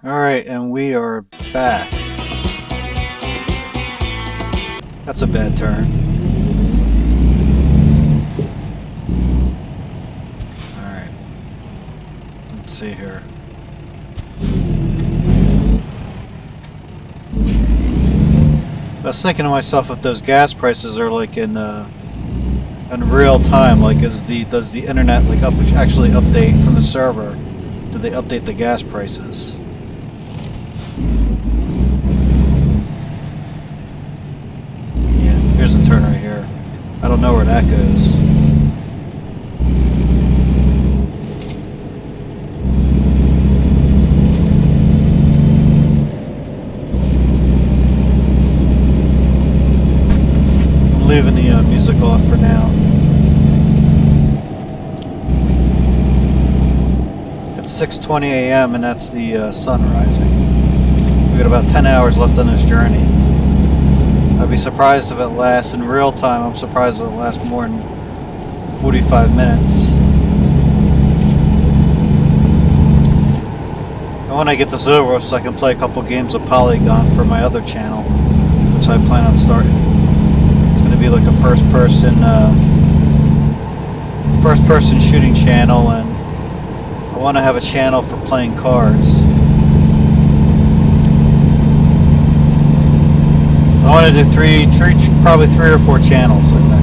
Alright, and we are back. That's a bad turn. Alright. Let's see here. I was thinking to myself, if those gas prices are like in real time, like does the internet like actually update from the server? Do they update the gas prices? Yeah, here's the turn right here. I don't know where that goes. I'm leaving the music off for now. It's 6:20 a.m. and that's the sun rising. We've got about 10 hours left on this journey. I'd be surprised if it lasts in real time. I'm surprised if it lasts more than 45 minutes. And when I get this over, so I can play a couple games of Polygon for my other channel, which I plan on starting. It's going to be like a first-person shooting channel, and I want to have a channel for playing cards. I want to do probably three or four channels, I think.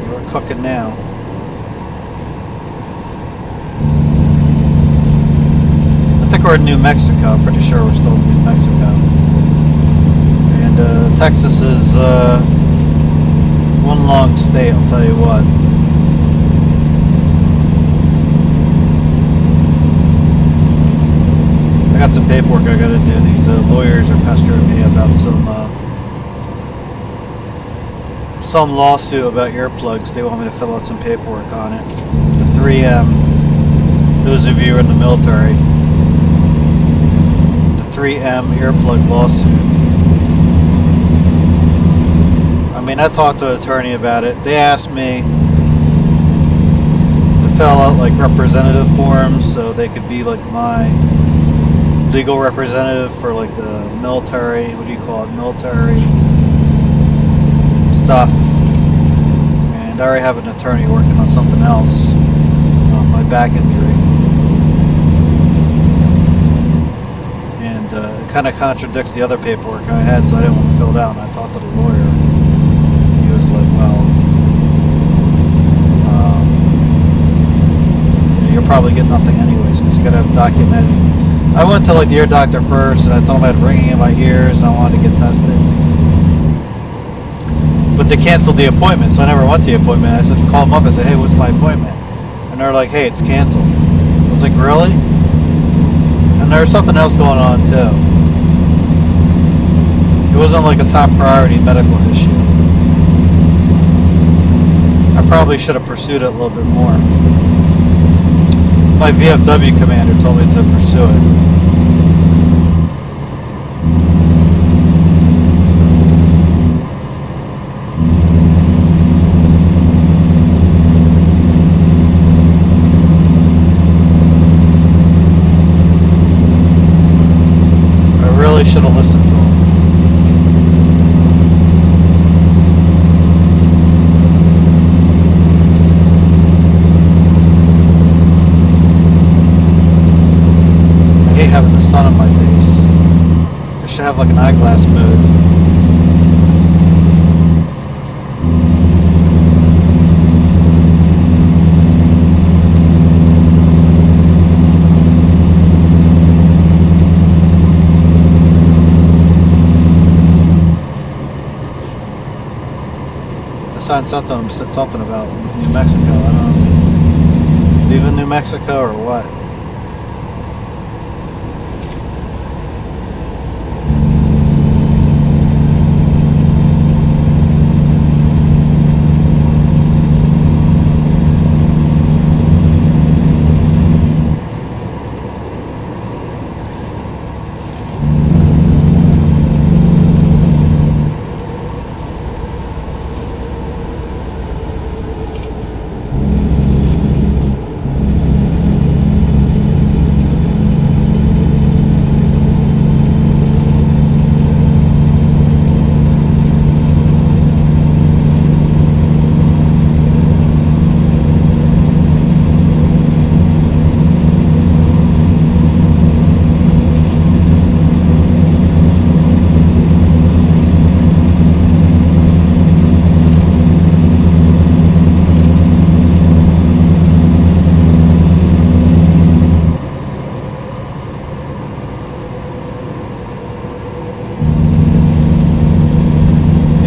We're cooking now. I think we're in New Mexico. I'm pretty sure we're still in New Mexico. And Texas is one long state, I'll tell you what. I got some paperwork I gotta do. These lawyers are pestering me about some lawsuit about earplugs. They want me to fill out some paperwork on it. The 3M, those of you in the military, the 3M earplug lawsuit. I mean, I talked to an attorney about it. They asked me to fill out like representative forms so they could be like my legal representative for like the military, what do you call it, military stuff. And I already have an attorney working on something else, my back injury. And it kind of contradicts the other paperwork I had, so I didn't want to fill it out, and I talked to the lawyer. Was like, well, you'll probably get nothing anyways because you gotta have documented. I went to like the ear doctor first, and I told him I had ringing in my ears and I wanted to get tested, but they canceled the appointment, so I never went to the appointment. I said, call them up. I said, hey, what's my appointment? And they're like, hey, it's canceled. I was like, really? And there was something else going on too. It wasn't like a top priority medical issue. I probably should have pursued it a little bit more. My VFW commander told me to pursue it. I really should have listened to him. Having the sun on my face. I should have like an eyeglass mode. I signed something, said something about New Mexico. I don't know if it's leaving New Mexico or what.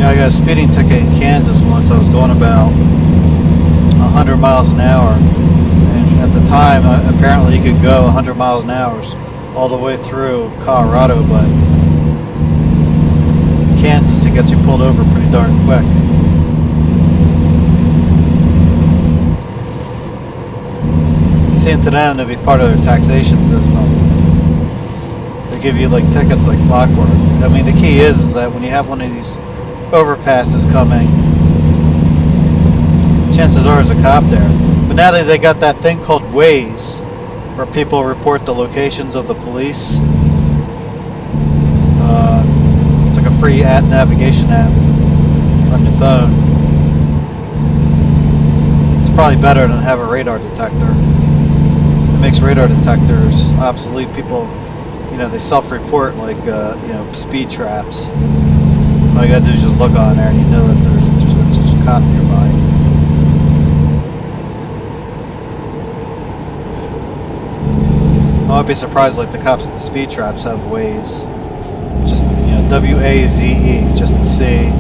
I got a speeding ticket in Kansas once. I was going about 100 miles an hour, and at the time, apparently you could go 100 miles an hour all the way through Colorado, but Kansas, it gets you pulled over pretty darn quick. Seem to them to be part of their taxation system. They give you like tickets like clockwork. I mean, the key is that when you have one of these overpasses coming, chances are there's a cop there. But now that they got that thing called Waze, where people report the locations of the police, it's like a free navigation app on your phone. It's probably better than have a radar detector. It makes radar detectors obsolete. People, they self-report like, speed traps. All you gotta do is just look on there and you know that there's a cop nearby. I won't be surprised like the cops at the speed traps have Waze. Just, W-A-Z-E, just to see,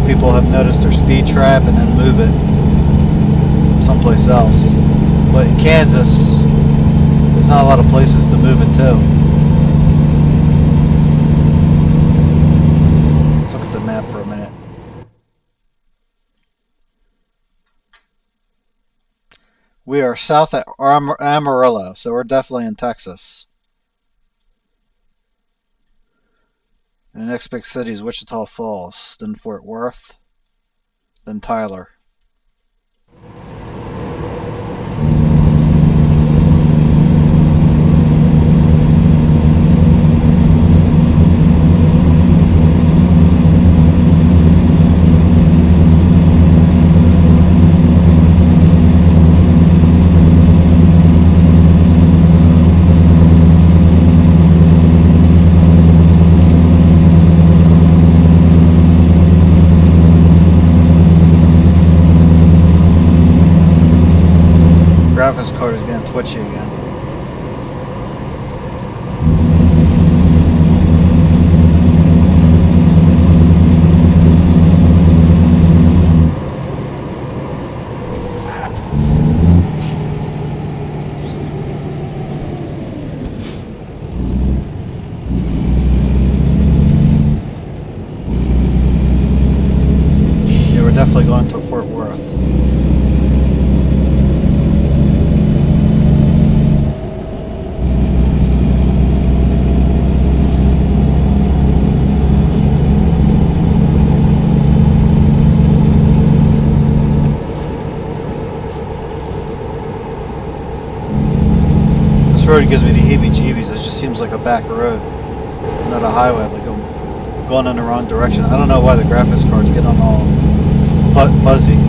people have noticed their speed trap and then move it someplace else. But in Kansas, there's not a lot of places to move it to. Let's look at the map for a minute. We are south at Amarillo, so we're definitely in Texas. And the next big city is Wichita Falls, then Fort Worth, then Tyler. Graphics card is getting twitchy again. Yeah, we're definitely going to Fort Worth. This road gives me the heebie-jeebies. It just seems like a back road, not a highway, like I'm going in the wrong direction. I don't know why the graphics card's getting all fuzzy.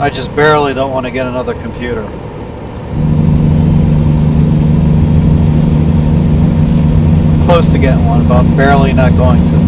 I just barely don't want to get another computer. Close to getting one, but I'm barely not going to.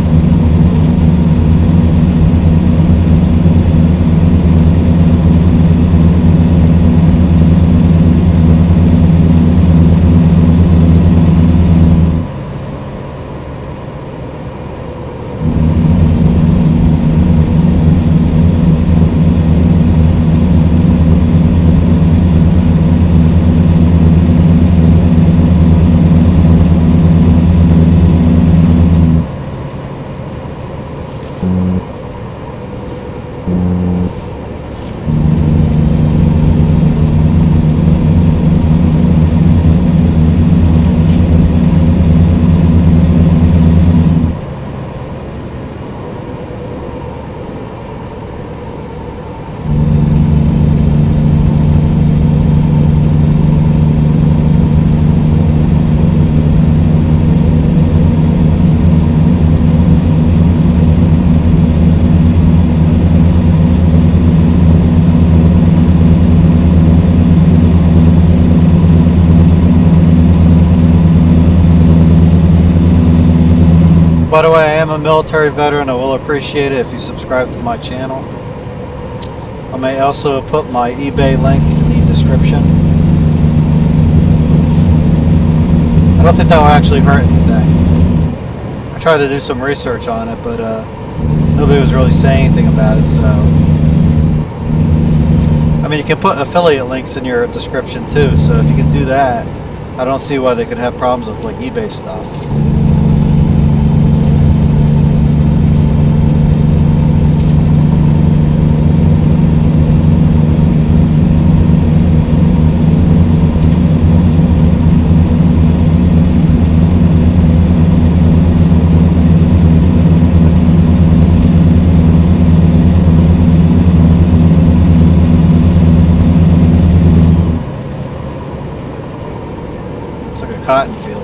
By the way, I am a military veteran. I will appreciate it if you subscribe to my channel. I may also put my eBay link in the description. I don't think that will actually hurt anything. I tried to do some research on it, but nobody was really saying anything about it, so... I mean, you can put affiliate links in your description too, so if you can do that, I don't see why they could have problems with like eBay stuff. Cotton field.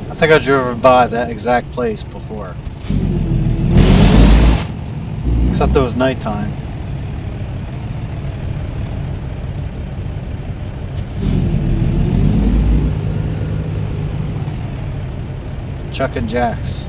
I think I drove by that exact place before. Except it was nighttime. Chuck and Jack's.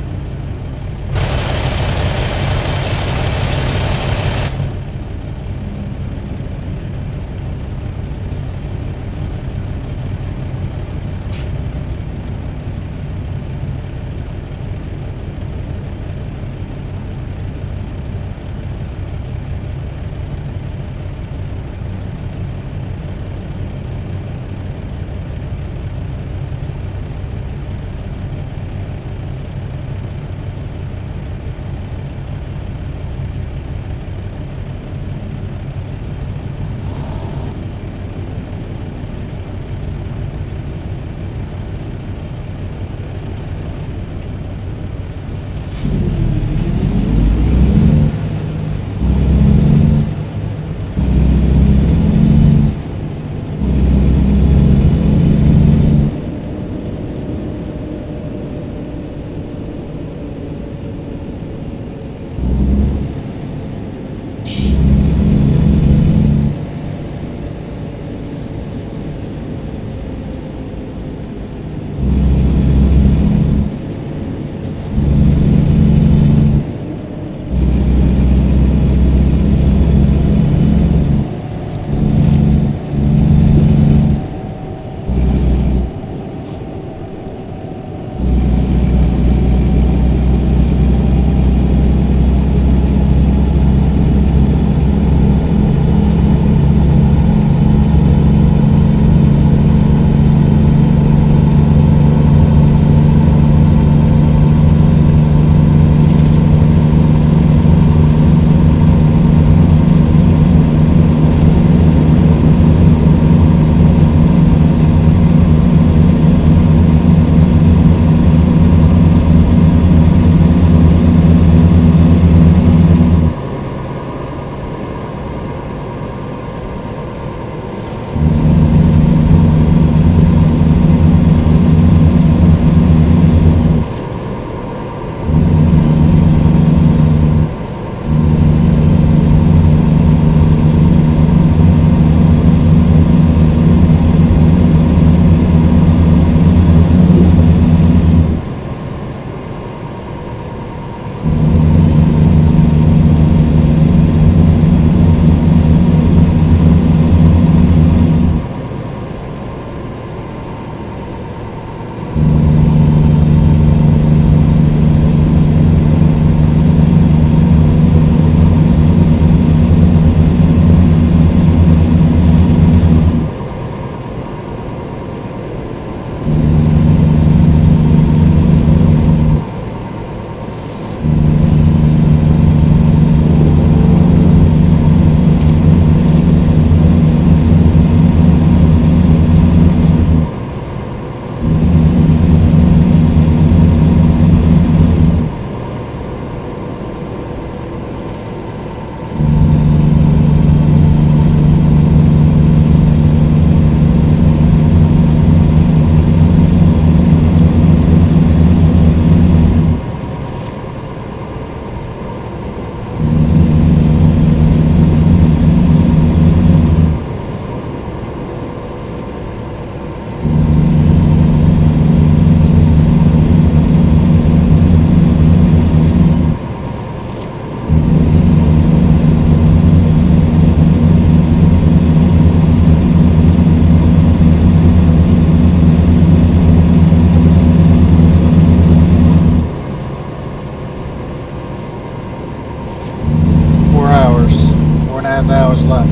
4.5 hours left.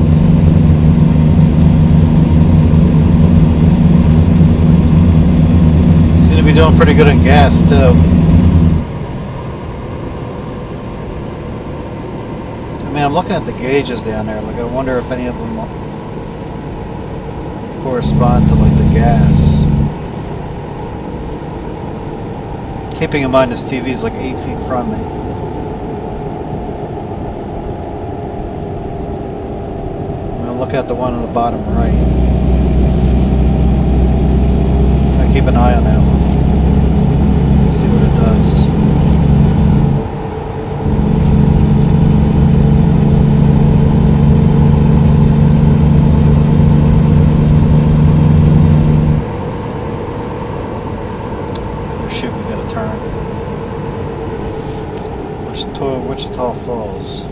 Seem to be doing pretty good in gas too. I mean, I'm looking at the gauges down there. Like, I wonder if any of them correspond to like the gas. Keeping in mind this TV's like 8 feet from me. I'm looking at the one on the bottom right. I keep an eye on that one. See what it does. Wichita Falls.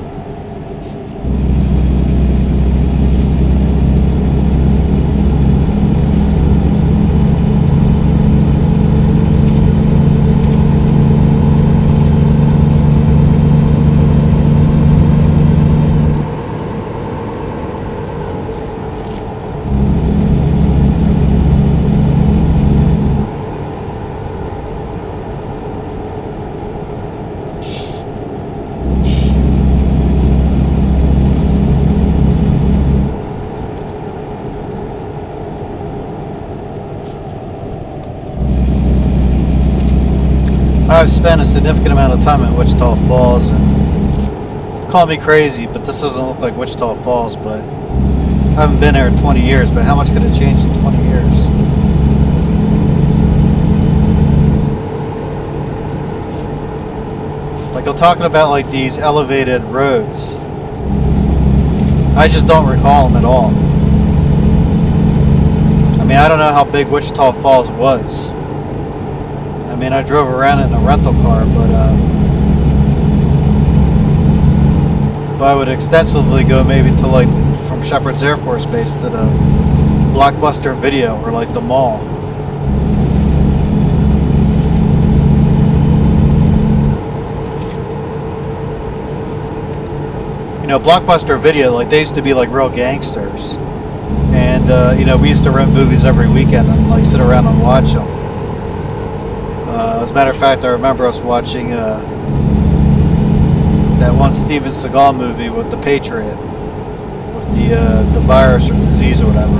I've spent a significant amount of time in Wichita Falls, and call me crazy, but this doesn't look like Wichita Falls. But I haven't been there in 20 years, but how much could it change in 20 years? Like, I'm talking about like these elevated roads. I just don't recall them at all. I mean, I don't know how big Wichita Falls was. I mean, I drove around it in a rental car, but I would extensively go maybe to like from Shepherd's Air Force Base to the Blockbuster Video or like the mall. You know, Blockbuster Video, like they used to be like real gangsters, and you know, we used to rent movies every weekend and like sit around and watch them. As a matter of fact, I remember us watching that one Steven Seagal movie with the Patriot, with the virus or disease or whatever.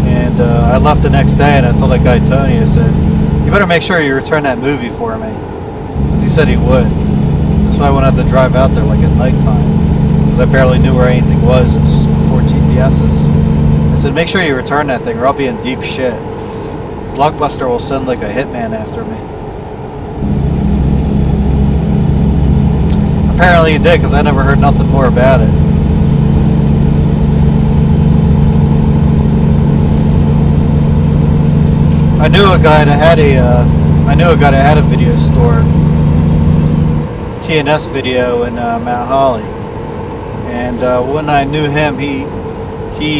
And I left the next day, and I told that guy Tony, I said, "You better make sure you return that movie for me," because he said he would. That's why I wouldn't have to drive out there like at nighttime, because I barely knew where anything was, and it's just before GPSs. I said, "Make sure you return that thing, or I'll be in deep shit. Blockbuster will send like a hitman after me." Apparently he did, because I never heard nothing more about it. I knew a guy that had a video store, TNS Video in Mount Holly, and when I knew him, he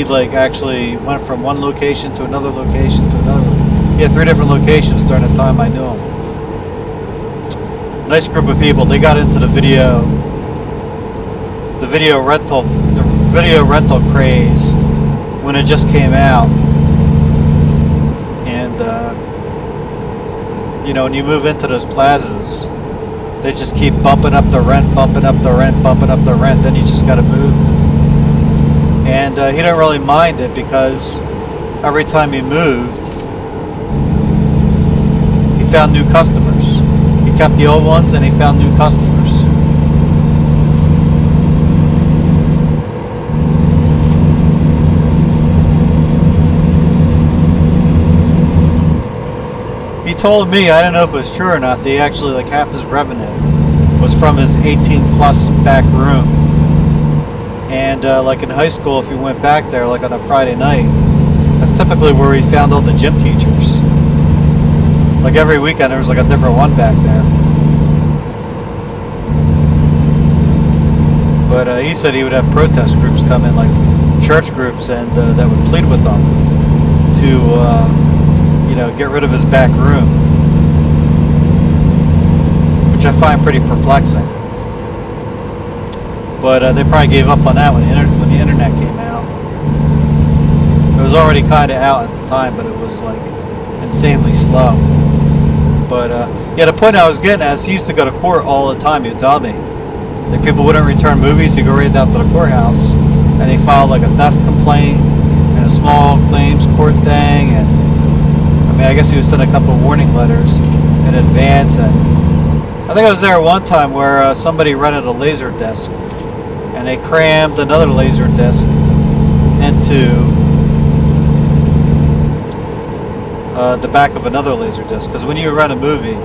like actually went from one location to another location to another location. He had 3 different locations during the time I knew him. Nice group of people. They got into the video rental craze when it just came out. And you know, when you move into those plazas, they just keep bumping up the rent, bumping up the rent, bumping up the rent. Then you just got to move. And he didn't really mind it, because every time he moved, he found new customers. He kept the old ones, and he found new customers. He told me, I don't know if it was true or not, that he actually, like, half his revenue was from his 18-plus back room. And like in high school, if you went back there like on a Friday night, that's typically where we found all the gym teachers. Like every weekend there was like a different one back there. But he said he would have protest groups come in, like church groups, and that would plead with them to you know, get rid of his back room, which I find pretty perplexing. But they probably gave up on that when the internet came out. It was already kind of out at the time, but it was like insanely slow. But yeah, the point I was getting at is he used to go to court all the time. He'd tell me, like, people wouldn't return movies. He'd go right down to the courthouse, and he filed like a theft complaint and a small claims court thing. And I mean, I guess he would send a couple of warning letters in advance. And I think I was there one time where somebody rented a laser disc, and they crammed another laser disc into the back of another laser disc. Because when you rent a movie,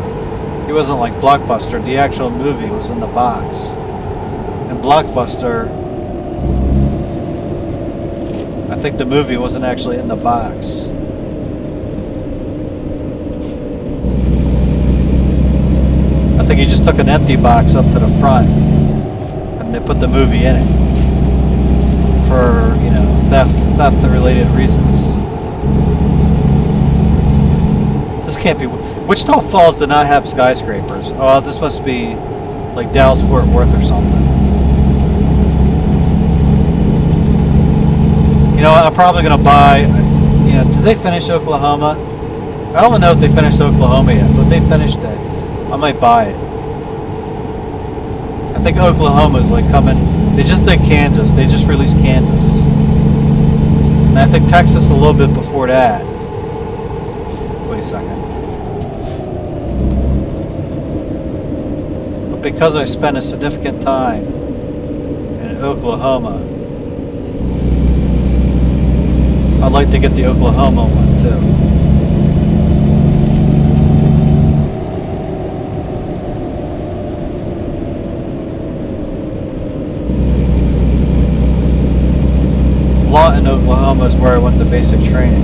it wasn't like Blockbuster. The actual movie was in the box. And Blockbuster, I think the movie wasn't actually in the box. I think he just took an empty box up to the front, and they put the movie in it for, you know, theft-related reasons. This can't be. Wichita Falls did not have skyscrapers. Oh, this must be like Dallas Fort Worth or something. You know, I'm probably gonna buy. You know, did they finish Oklahoma? I don't know if they finished Oklahoma yet, but if they finished it, I might buy it. I think Oklahoma's like coming. They just did Kansas. They just released Kansas, and I think Texas a little bit before that. Wait a second. But because I spent a significant time in Oklahoma, I'd like to get the Oklahoma one too. Lawton, Oklahoma is where I went to basic training.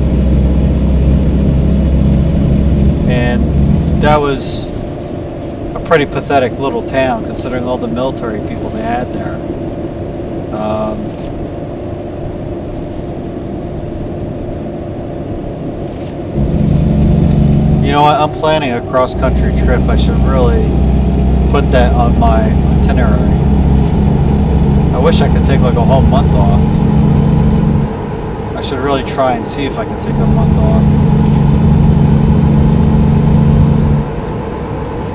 And that was a pretty pathetic little town considering all the military people they had there. You know what? I'm planning a cross-country trip. I should really put that on my itinerary. I wish I could take like a whole month off. I should really try and see if I can take a month off.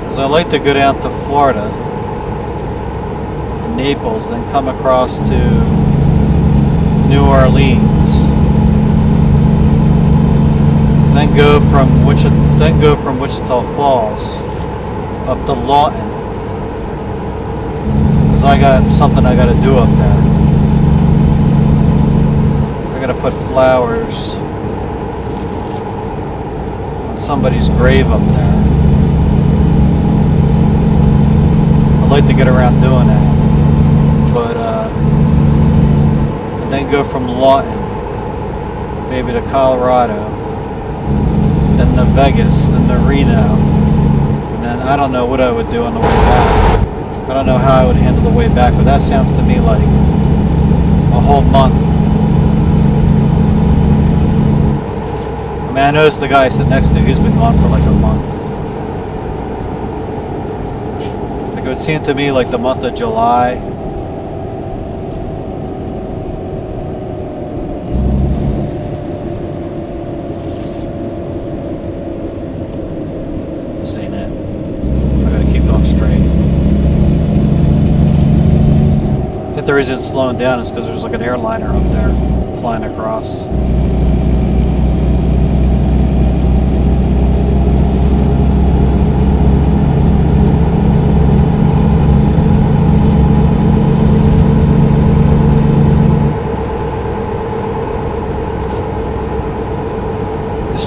Because I like to go down to Florida, and Naples, then come across to New Orleans, then go from Wichita Falls up to Lawton, because I got something I got to do up there. I got to put flowers on somebody's grave up there. I'd like to get around doing that, but and then go from Lawton maybe to Colorado, then to Vegas, then to Reno, and then I don't know what I would do on the way back. I don't know how I would handle the way back, but that sounds to me like a whole month. I mean, I noticed the guy I sit next to, he's been gone for like a month. Like, it would seem to me like the month of July. This ain't it. I gotta keep going straight. I think the reason it's slowing down is because there's like an airliner up there flying across.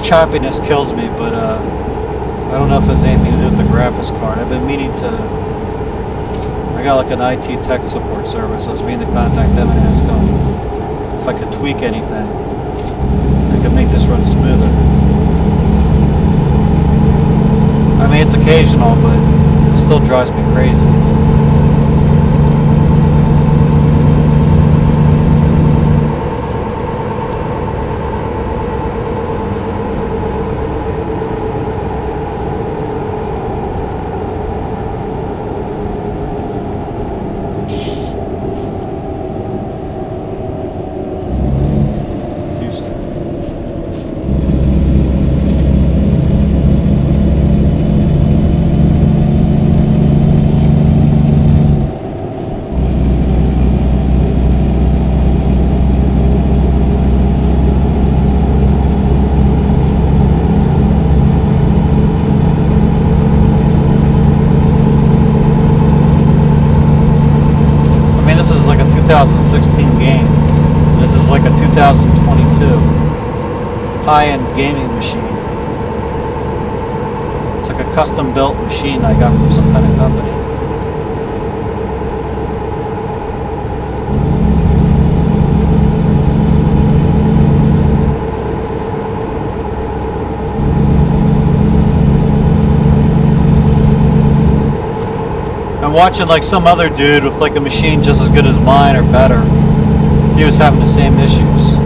Choppiness kills me, but I don't know if it's anything to do with the graphics card. I've been meaning to. I got like an IT tech support service. I was meaning to contact them and ask them if I could tweak anything that could make this run smoother. I mean, it's occasional, but it still drives me crazy. 2016 game. This is like a 2022 high-end gaming machine. It's like a custom-built machine I got from some kind of company. I'm watching like some other dude with like a machine just as good as mine or better. He was having the same issues.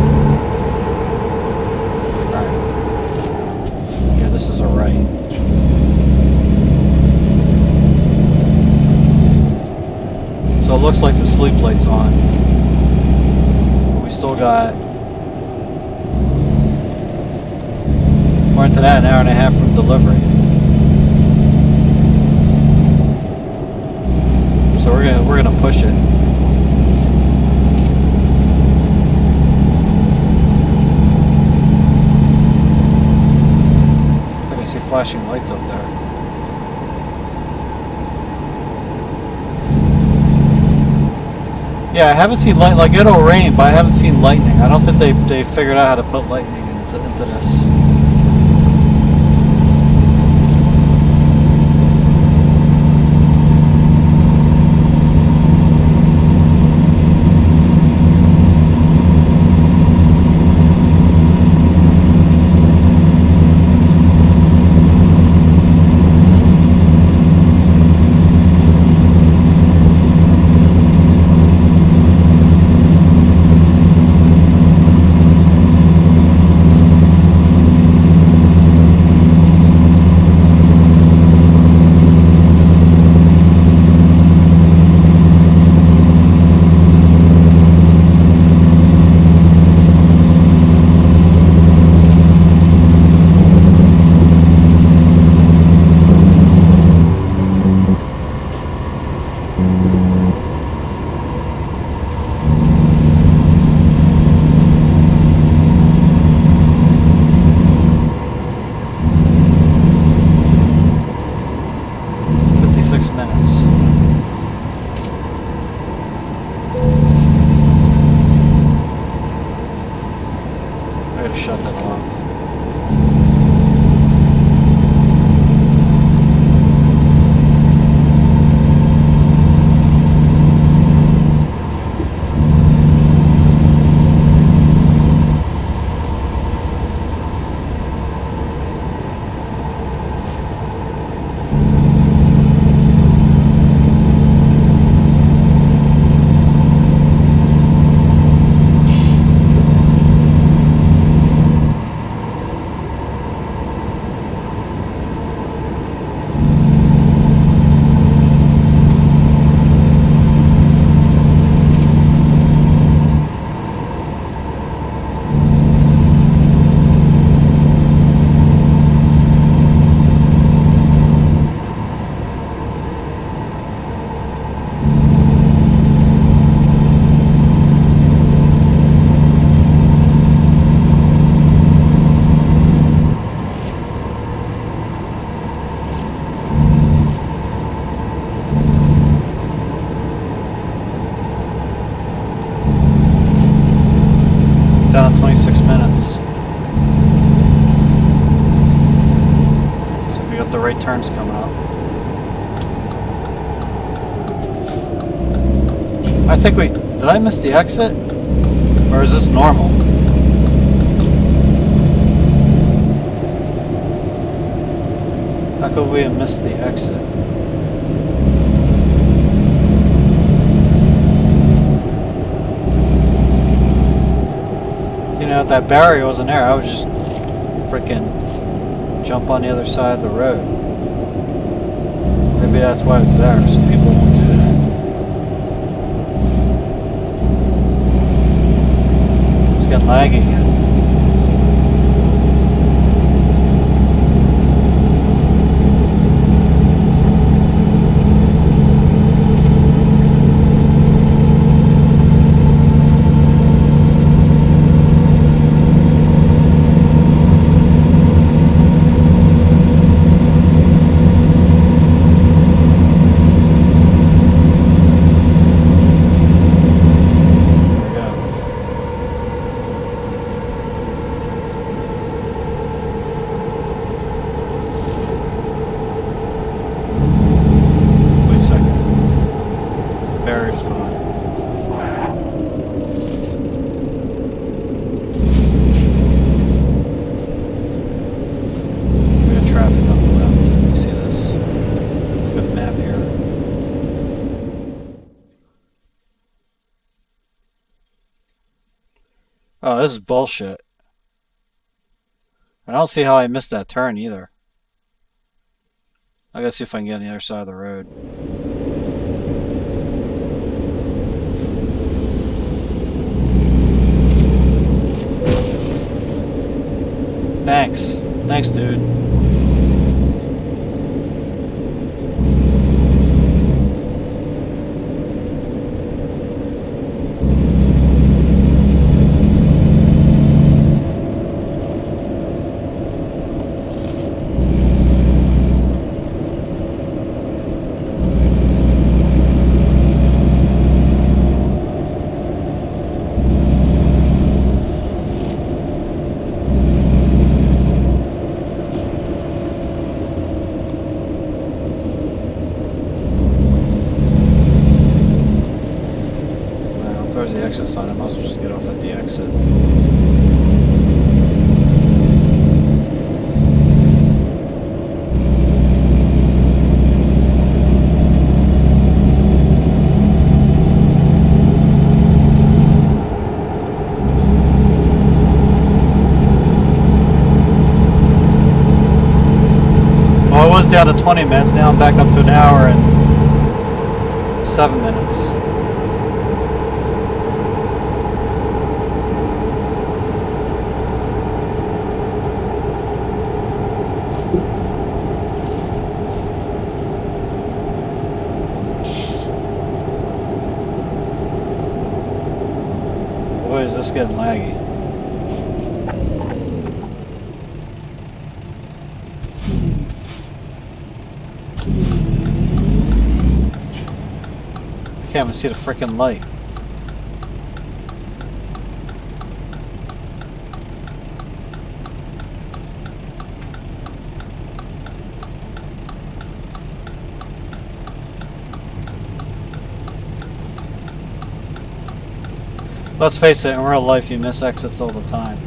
Alright. Yeah, this is a right. So it looks like the sleep light's on. But we still got more into that, an hour and a half from delivery. So we're gonna push it. I can see flashing lights up there. Yeah, I haven't seen light. Like it'll rain, but I haven't seen lightning. I don't think they figured out how to put lightning into this. Down to 26 minutes. So we got the right turns coming up. I think did I miss the exit? Or is this normal? How could we have missed the exit? You know, if that barrier wasn't there, I would just freaking jump on the other side of the road. Maybe that's why it's there, so people won't do that. It's getting laggy again. Oh, this is bullshit. I don't see how I missed that turn either. I gotta see if I can get on the other side of the road. Thanks. Thanks, dude. There's the exit sign. I might as well just get off at the exit. Well, I was down to 20 minutes. Now I'm back up to an hour and 7 minutes. Boy, is this getting laggy. I can't even see the freaking light. Let's face it, in real life you miss exits all the time.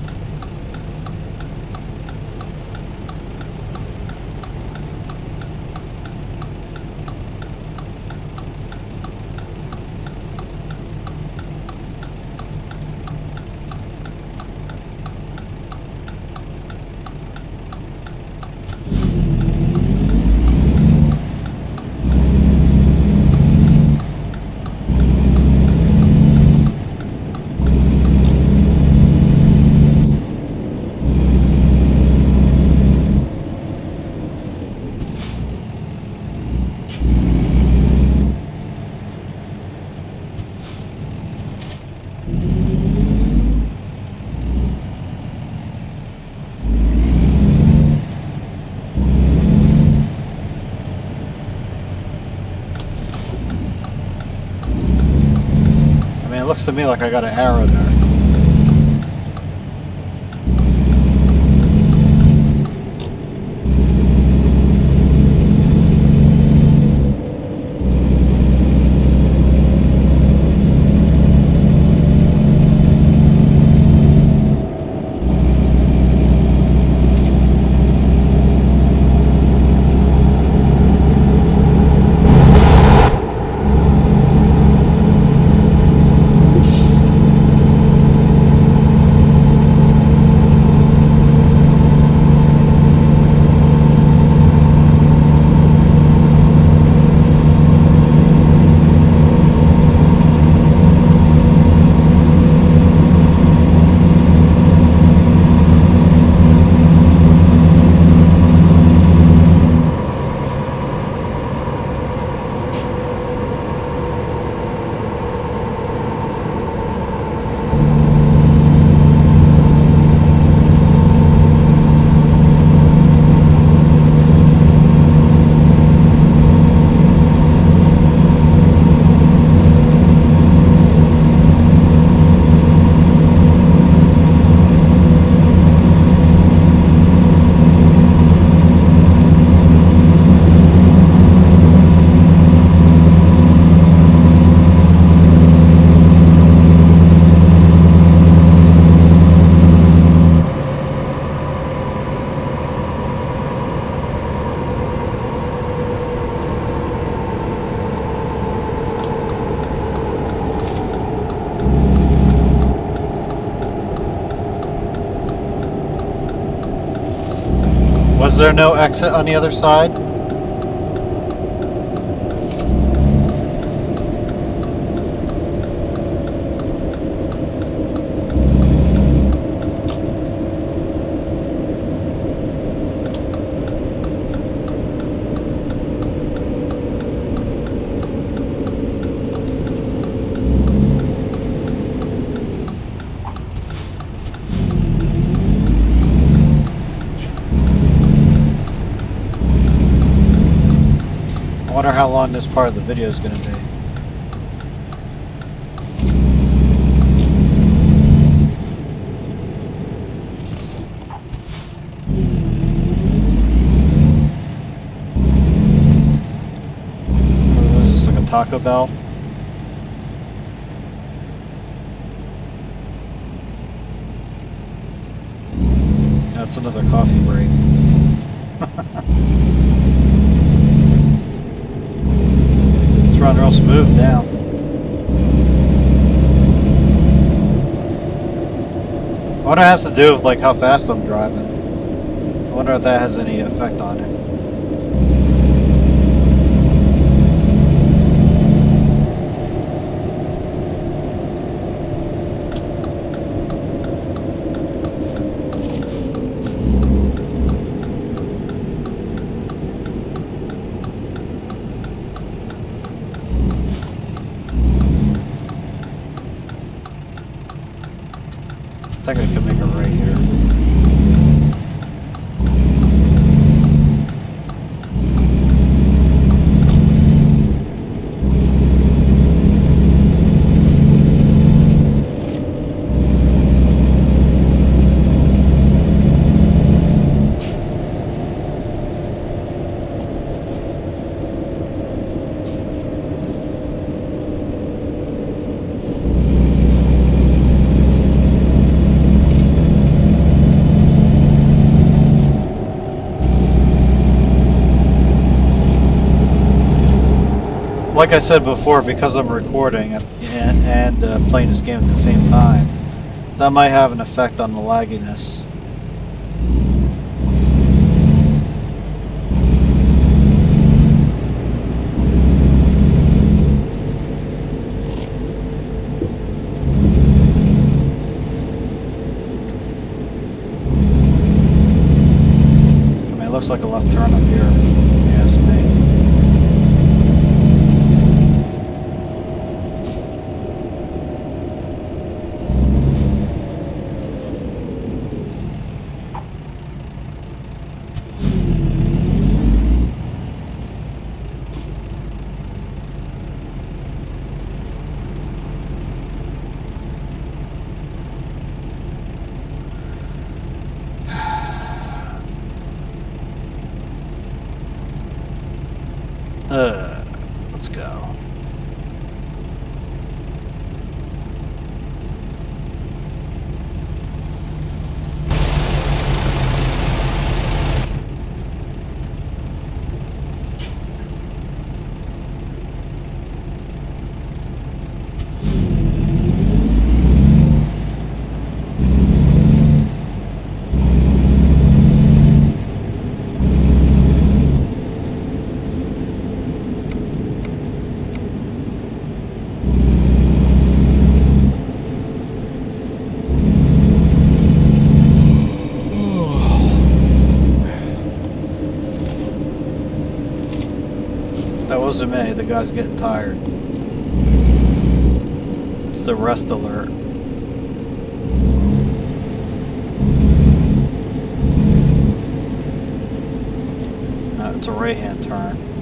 It looks to me like I got an arrow there. Is there no exit on the other side? I wonder how long this part of the video is going to be. What is this, like a Taco Bell? That's another coffee break. It's running real smooth now. I wonder if it has to do with like how fast I'm driving. I wonder if that has any effect on it. I think I can make it right here. Like I said before, because I'm recording and playing this game at the same time, that might have an effect on the lagginess. I mean, it looks like a left turn up here. Yeah, it's me. Let's go. That wasn't me, the guy's getting tired. It's the rest alert. It's a right-hand turn.